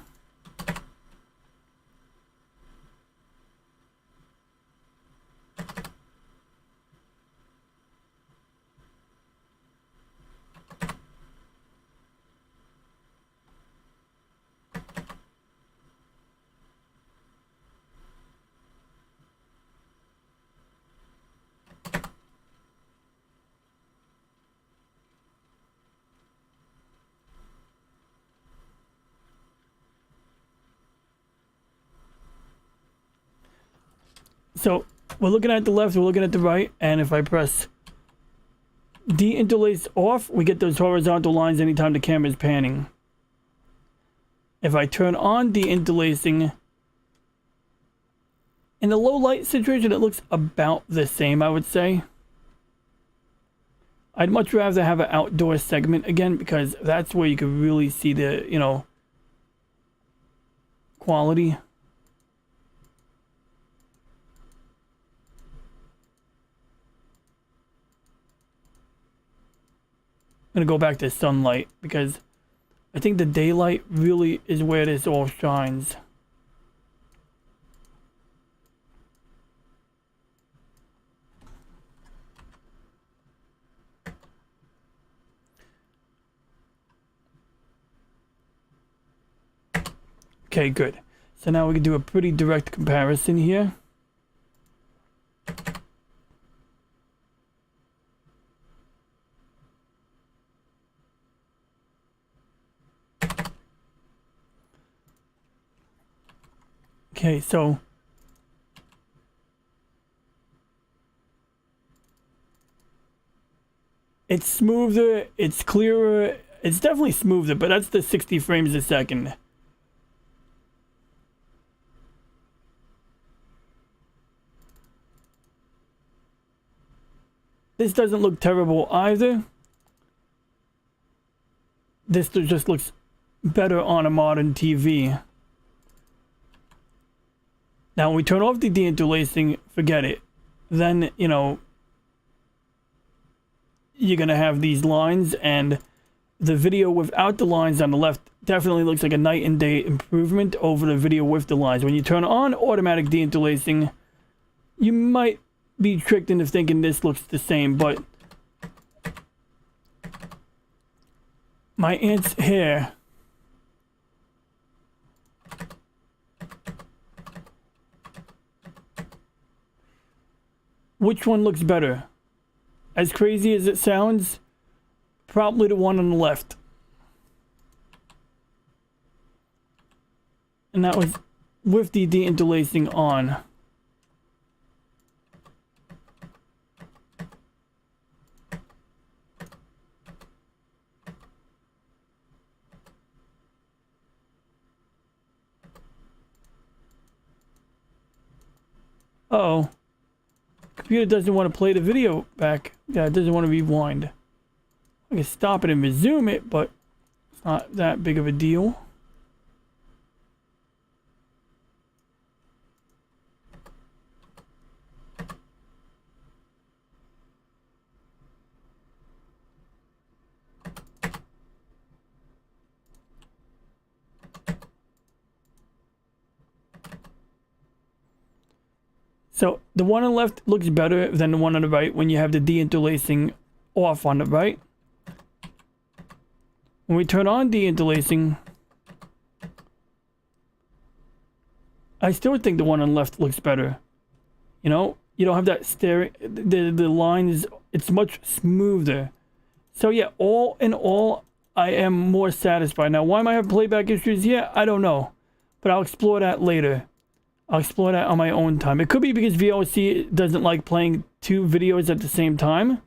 So we're looking at the left, we're looking at the right, and if I press deinterlace off, we get those horizontal lines anytime the camera is panning. If I turn on deinterlacing, in the low light situation, it looks about the same, I would say. I'd much rather have an outdoor segment again, because that's where you could really see the, you know, quality. I'm gonna go back to sunlight because I think the daylight really is where this all shines. Okay, good. So now we can do a pretty direct comparison here. Okay, so it's smoother, it's clearer, it's definitely smoother, but that's the 60 frames a second. This doesn't look terrible either. This just looks better on a modern TV. Now, when we turn off the deinterlacing, forget it. Then, you know, you're going to have these lines, and the video without the lines on the left definitely looks like a night and day improvement over the video with the lines. When you turn on automatic deinterlacing, you might be tricked into thinking this looks the same, but my aunt's hair which one looks better? As crazy as it sounds, probably the one on the left. And that was with the deinterlacing on. Uh-oh. Computer doesn't want to play the video back. Yeah, it doesn't want to rewind. I can stop it and resume it, but it's not that big of a deal. So the one on the left looks better than the one on the right when you have the deinterlacing off on the right. When we turn on deinterlacing, I still think the one on the left looks better. You know, you don't have that staring, the lines, it's much smoother. So yeah, all in all, I am more satisfied. Now, why am I having playback issues? Yeah, I don't know, but I'll explore that later. I'll explore that on my own time. It could be because VLC doesn't like playing two videos at the same time.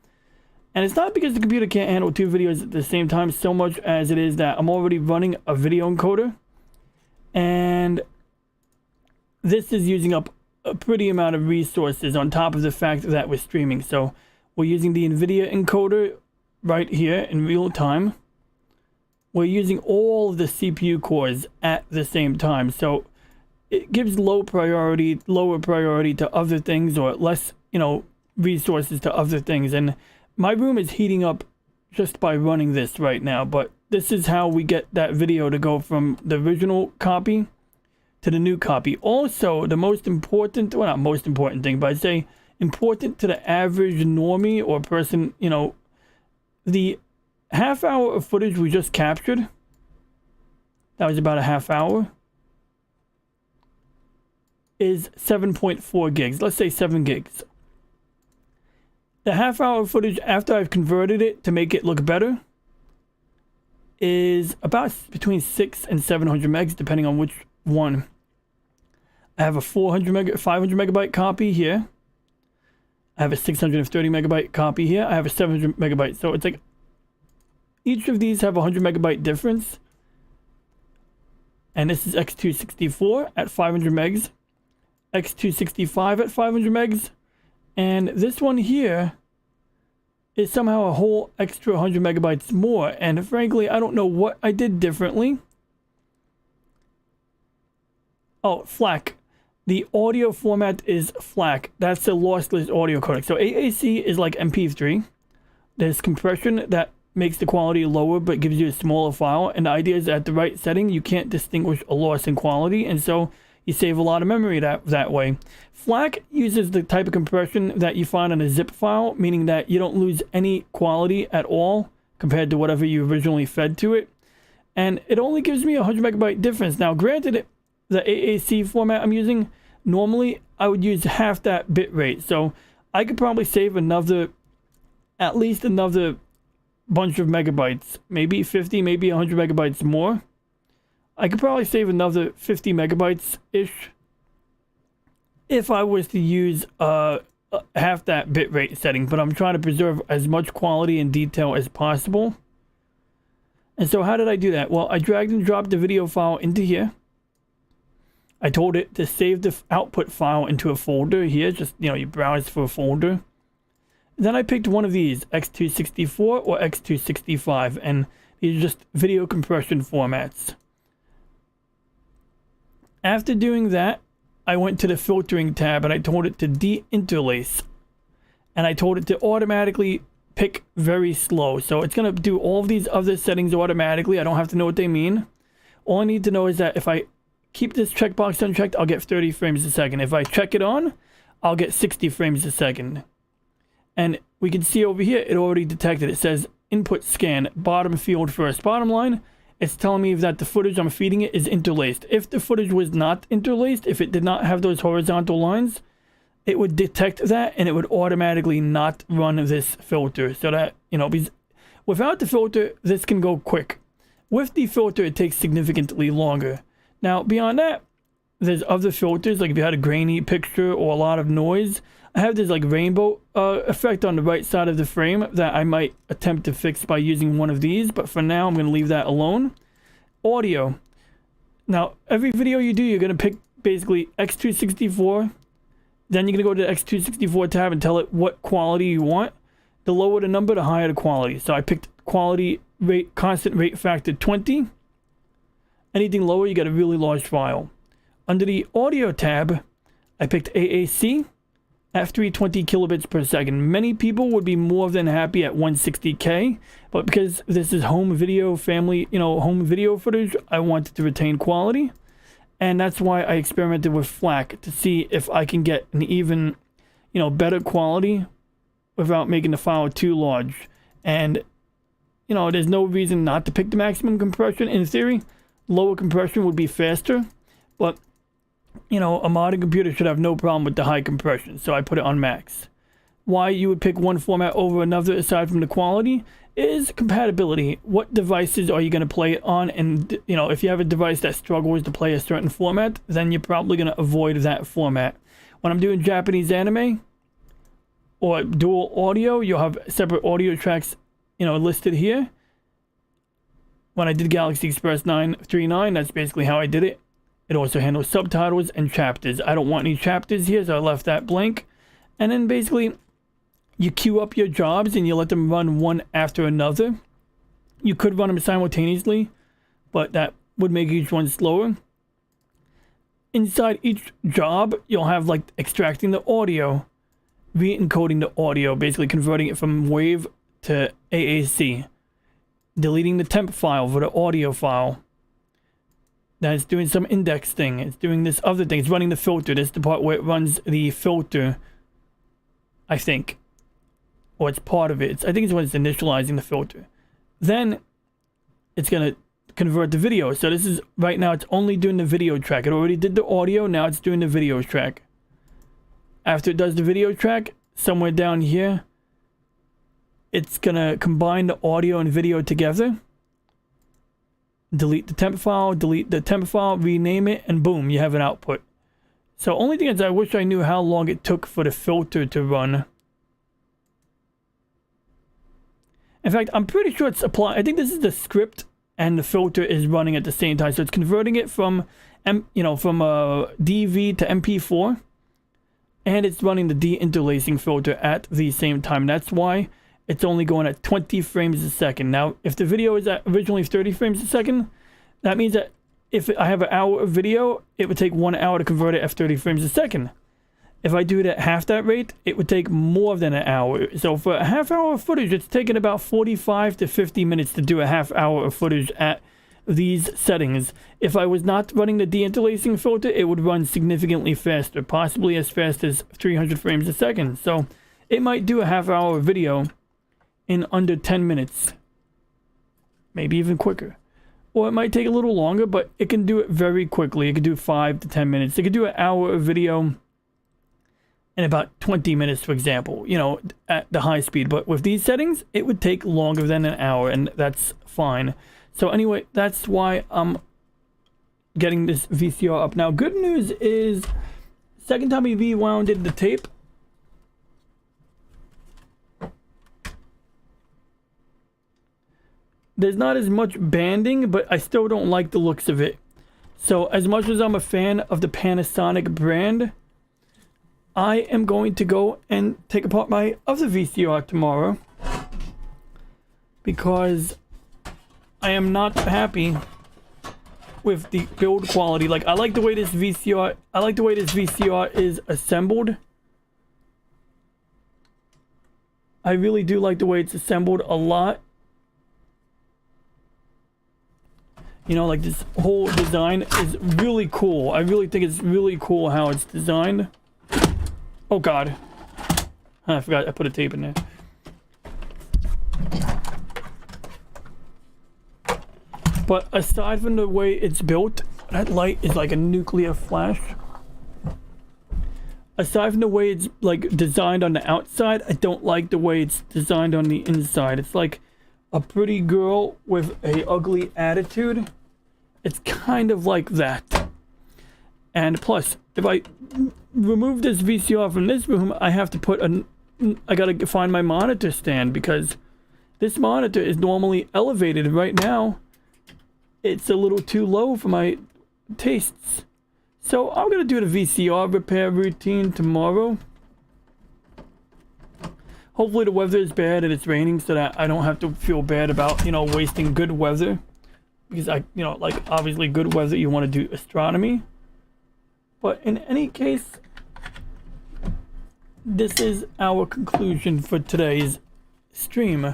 And it's not because the computer can't handle two videos at the same time so much as it is that I'm already running a video encoder. And this is using up a pretty amount of resources on top of the fact that we're streaming. So we're using the NVIDIA encoder right here in real time. We're using all of the CPU cores at the same time. So it gives lower priority to other things, or less, you know, resources to other things. And my room is heating up just by running this right now, but this is how we get that video to go from the original copy to the new copy. Also, the most important, well, not most important thing, but I'd say important to the average normie or person, you know, the half hour of footage we just captured, that was about a half hour, is 7.4 gigs. Let's say 7 gigs. The half hour of footage after I've converted it to make it look better is about between 600 and 700 megs, depending on which one. I have a 500 megabyte copy here. I have a 630 megabyte copy here. I have a 700 megabyte. So it's like each of these have a 100 megabyte difference. And this is X264 at 500 megs. X265 at 500 megs. And this one here is somehow a whole extra 100 megabytes more. And frankly, I don't know what I did differently. Oh, FLAC. The audio format is FLAC. That's a lossless audio codec. So AAC is like MP3. There's compression that makes the quality lower but gives you a smaller file. And the idea is at the right setting, you can't distinguish a loss in quality. And so you save a lot of memory that way. FLAC uses the type of compression that you find on a zip file, meaning that you don't lose any quality at all compared to whatever you originally fed to it. And it only gives me a 100 megabyte difference. Now, granted, the AAC format I'm using, normally I would use half that bit rate. So I could probably save at least another bunch of megabytes, maybe 50, maybe 100 megabytes more. I could probably save another 50 megabytes-ish if I was to use half that bitrate setting, but I'm trying to preserve as much quality and detail as possible. And so how did I do that? Well, I dragged and dropped the video file into here. I told it to save the output file into a folder here. Just, you know, you browse for a folder. Then I picked one of these, X264 or X265, and these are just video compression formats. After doing that, I went to the filtering tab and I told it to de-interlace. And I told it to automatically pick very slow. So it's going to do all of these other settings automatically. I don't have to know what they mean. All I need to know is that if I keep this checkbox unchecked, I'll get 30 frames a second. If I check it on, I'll get 60 frames a second. And we can see over here, it already detected. It says input scan, bottom field first. Bottom line, it's telling me that the footage I'm feeding it is interlaced. If the footage was not interlaced, if it did not have those horizontal lines, it would detect that and it would automatically not run this filter. So that, you know, because without the filter, this can go quick. With the filter, it takes significantly longer. Now, beyond that, there's other filters, like if you had a grainy picture or a lot of noise. I have this like rainbow effect on the right side of the frame that I might attempt to fix by using one of these, but for now I'm going to leave that alone. Audio. Now, every video you do, you're going to pick basically X264, then you're going to go to the X264 tab and tell it what quality you want. The lower the number, the higher the quality. So I picked quality rate, constant rate factor 20. Anything lower, you get a really large file. Under the audio tab, I picked AAC at 320 kilobits per second. Many people would be more than happy at 160K, but because this is home video family, you know, home video footage, I wanted to retain quality. And that's why I experimented with FLAC to see if I can get an even, you know, better quality without making the file too large. And, you know, there's no reason not to pick the maximum compression. In theory, lower compression would be faster, but you know, a modern computer should have no problem with the high compression, so I put it on max. Why you would pick one format over another aside from the quality is compatibility. What devices are you going to play it on? And, you know, if you have a device that struggles to play a certain format, then you're probably going to avoid that format. When I'm doing Japanese anime or dual audio, you'll have separate audio tracks, you know, listed here. When I did Galaxy Express 939, that's basically how I did it. It also handles subtitles and chapters. I don't want any chapters here, so I left that blank. And then basically, you queue up your jobs and you let them run one after another. You could run them simultaneously, but that would make each one slower. Inside each job, you'll have like extracting the audio, re-encoding the audio, basically converting it from WAV to AAC, deleting the temp file for the audio file. Then it's doing some index thing. It's doing this other thing. It's running the filter. This is the part where it runs the filter, I think. Or it's part of it. I think it's when it's initializing the filter. Then it's going to convert the video. So this is, right now, it's only doing the video track. It already did the audio. Now it's doing the video track. After it does the video track, somewhere down here, it's going to combine the audio and video together. Delete the temp file, rename it, and boom, you have an output. So only thing is I wish I knew how long it took for the filter to run. In fact, I'm pretty sure it's applying. I think this is the script and the filter is running at the same time. So it's converting it from, from DV to MP4. And it's running the de-interlacing filter at the same time. That's why it's only going at 20 frames a second. Now, if the video is at originally 30 frames a second, that means that if I have an hour of video, it would take 1 hour to convert it at 30 frames a second. If I do it at half that rate, it would take more than an hour. So for a half hour of footage, it's taking about 45 to 50 minutes to do a half hour of footage at these settings. If I was not running the de-interlacing filter, it would run significantly faster, possibly as fast as 300 frames a second. So it might do a half hour video in under 10 minutes, maybe even quicker. Or it might take a little longer, but it can do it very quickly. It can do 5 to 10 minutes. It could do an hour of video in about 20 minutes, for example, you know, at the high speed. But with these settings, it would take longer than an hour, and that's fine. So anyway, that's why I'm getting this VCR up. Now, good news is, second time we rewounded the tape, there's not as much banding, but I still don't like the looks of it. So as much as I'm a fan of the Panasonic brand, I am going to go and take apart my other VCR tomorrow because I am not happy with the build quality. Like, I like the way this VCR is assembled. I really do like the way it's assembled a lot. You know, like, this whole design is really cool. I really think it's really cool how it's designed. Oh god. I forgot I put a tape in there. But aside from the way it's built, that light is like a nuclear flash. Aside from the way it's like designed on the outside, I don't like the way it's designed on the inside. It's like a pretty girl with a ugly attitude. It's kind of like that. And plus, if I remove this VCR from this room, I have to put I gotta find my monitor stand because this monitor is normally elevated. Right now, it's a little too low for my tastes. So I'm gonna do the VCR repair routine tomorrow. Hopefully the weather is bad and it's raining so that I don't have to feel bad about, you know, wasting good weather. Because you know, like, obviously good weather, you want to do astronomy. But in any case, this is our conclusion for today's stream.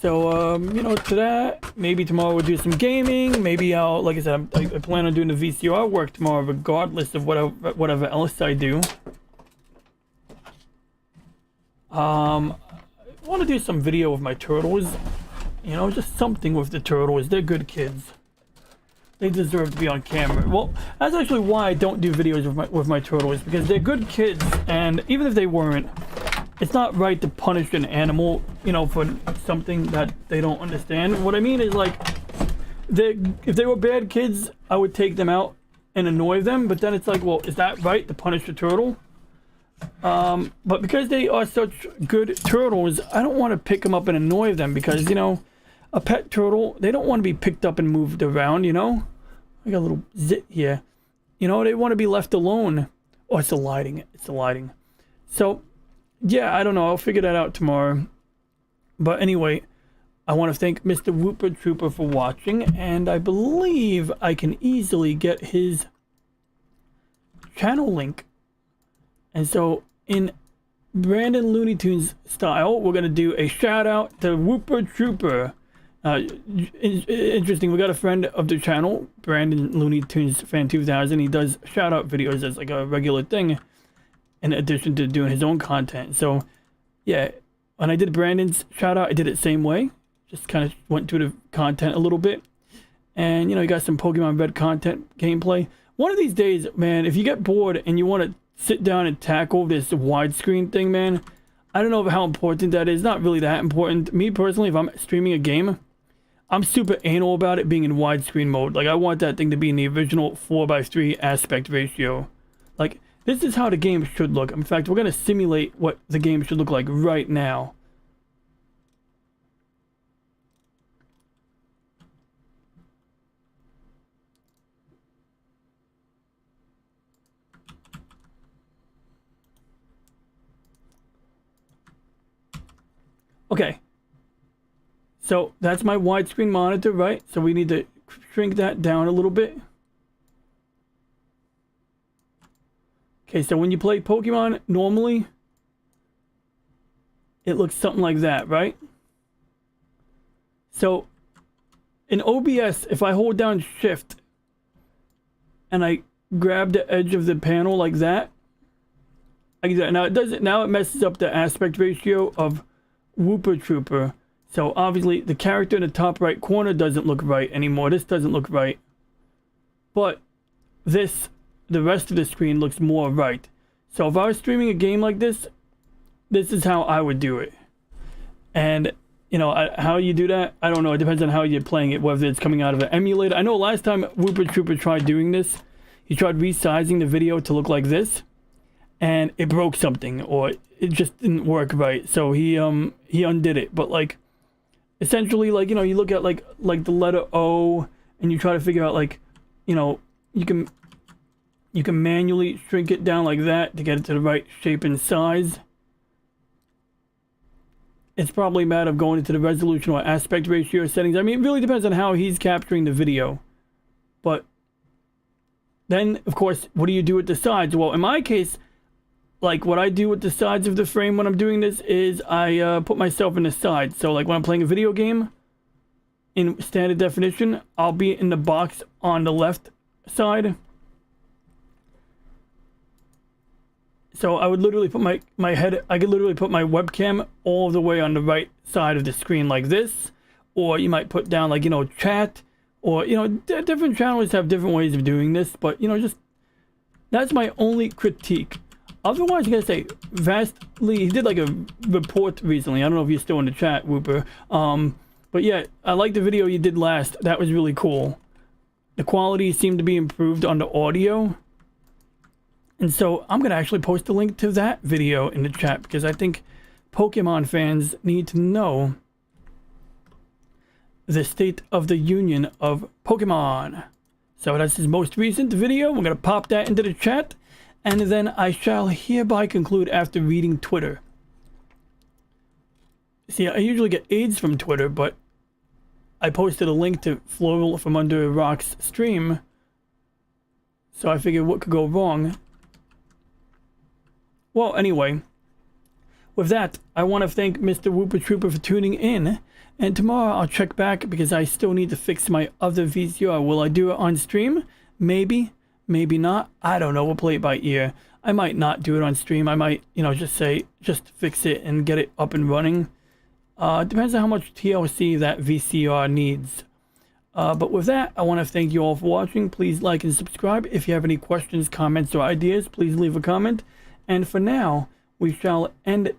So, you know, today, maybe tomorrow we'll do some gaming. Maybe I'll, like I said, I plan on doing the VCR work tomorrow, regardless of whatever else I do. I want to do some video with my turtles. You know, just something with the turtles. They're good kids. They deserve to be on camera. Well, that's actually why I don't do videos with my turtles, because they're good kids, and even if they weren't, it's not right to punish an animal, you know, for something that they don't understand. What I mean is, like, if they were bad kids, I would take them out and annoy them, but then it's like, well, is that right to punish the turtle? But because they are such good turtles, I don't want to pick them up and annoy them because, you know, a pet turtle, they don't want to be picked up and moved around, you know? I got a little zit here. You know, they want to be left alone. Oh, it's the lighting. It's the lighting. So, yeah, I don't know. I'll figure that out tomorrow. But anyway, I want to thank Mr. Whooper Trooper for watching, and I believe I can easily get his channel link. And so, in Brandon Looney Tunes style, we're going to do a shout out to Whooper Trooper. Interesting, we got a friend of the channel, Brandon Looney Tunes Fan 2000. He does shout out videos as like a regular thing, in addition to doing his own content. So, yeah, when I did Brandon's shout out, I did it same way. Just kind of went through the content a little bit. And, you know, you got some Pokemon Red content gameplay. One of these days, man, if you get bored and you want to sit down and tackle this widescreen thing, man, I don't know how important that is. Not really that important. Me personally, if I'm streaming a game, I'm super anal about it being in widescreen mode. Like, I want that thing to be in the original 4:3 aspect ratio. Like, this is how the game should look. In fact, we're going to simulate what the game should look like right now. Okay. So that's my widescreen monitor, right? So we need to shrink that down a little bit. Okay, so when you play Pokemon normally, it looks something like that, right? So in OBS, if I hold down Shift and I grab the edge of the panel like that, now it doesn't. Now it messes up the aspect ratio of Whooper Trooper. So obviously the character in the top right corner doesn't look right anymore. This doesn't look right. But this, the rest of the screen looks more right. So if I was streaming a game like this, this is how I would do it. And, you know, how you do that, I don't know. It depends on how you're playing it, whether it's coming out of an emulator. I know last time Whooper Trooper tried doing this, he tried resizing the video to look like this, and it broke something, or it just didn't work right. So he undid it. But, like, essentially, like, you know, you look at like the letter O and you try to figure out, like, you know, you can You can manually shrink it down like that to get it to the right shape and size. It's probably a matter of going into the resolution or aspect ratio settings. I mean, it really depends on how he's capturing the video. But then, of course, what do you do with the sides? Well, in my case, like what I do with the sides of the frame when I'm doing this is I put myself in the side. So like when I'm playing a video game in standard definition, I'll be in the box on the left side. So I would literally put my head, I could literally put my webcam all the way on the right side of the screen like this. Or you might put down like, you know, chat. Or, you know, different channels have different ways of doing this. But, you know, just, that's my only critique. Otherwise, I gotta say, vastly, he did like a report recently. I don't know if you're still in the chat, Whooper. But yeah, I like the video you did last. That was really cool. The quality seemed to be improved on the audio. And so I'm going to actually post a link to that video in the chat because I think Pokemon fans need to know the state of the union of Pokemon. So that's his most recent video. We're going to pop that into the chat. And then I shall hereby conclude after reading Twitter. See, I usually get aids from Twitter, but I posted a link to Floral from Under a Rock's stream. So I figured what could go wrong. Well, anyway, with that, I want to thank Mr. Whooper Trooper for tuning in. And tomorrow I'll check back because I still need to fix my other VCR. Will I do it on stream? Maybe, maybe not. I don't know. We'll play it by ear. I might not do it on stream. I might, you know, just fix it and get it up and running. Depends on how much TLC that VCR needs. But with that, I want to thank you all for watching. Please like and subscribe. If you have any questions, comments, or ideas, please leave a comment. And for now, we shall end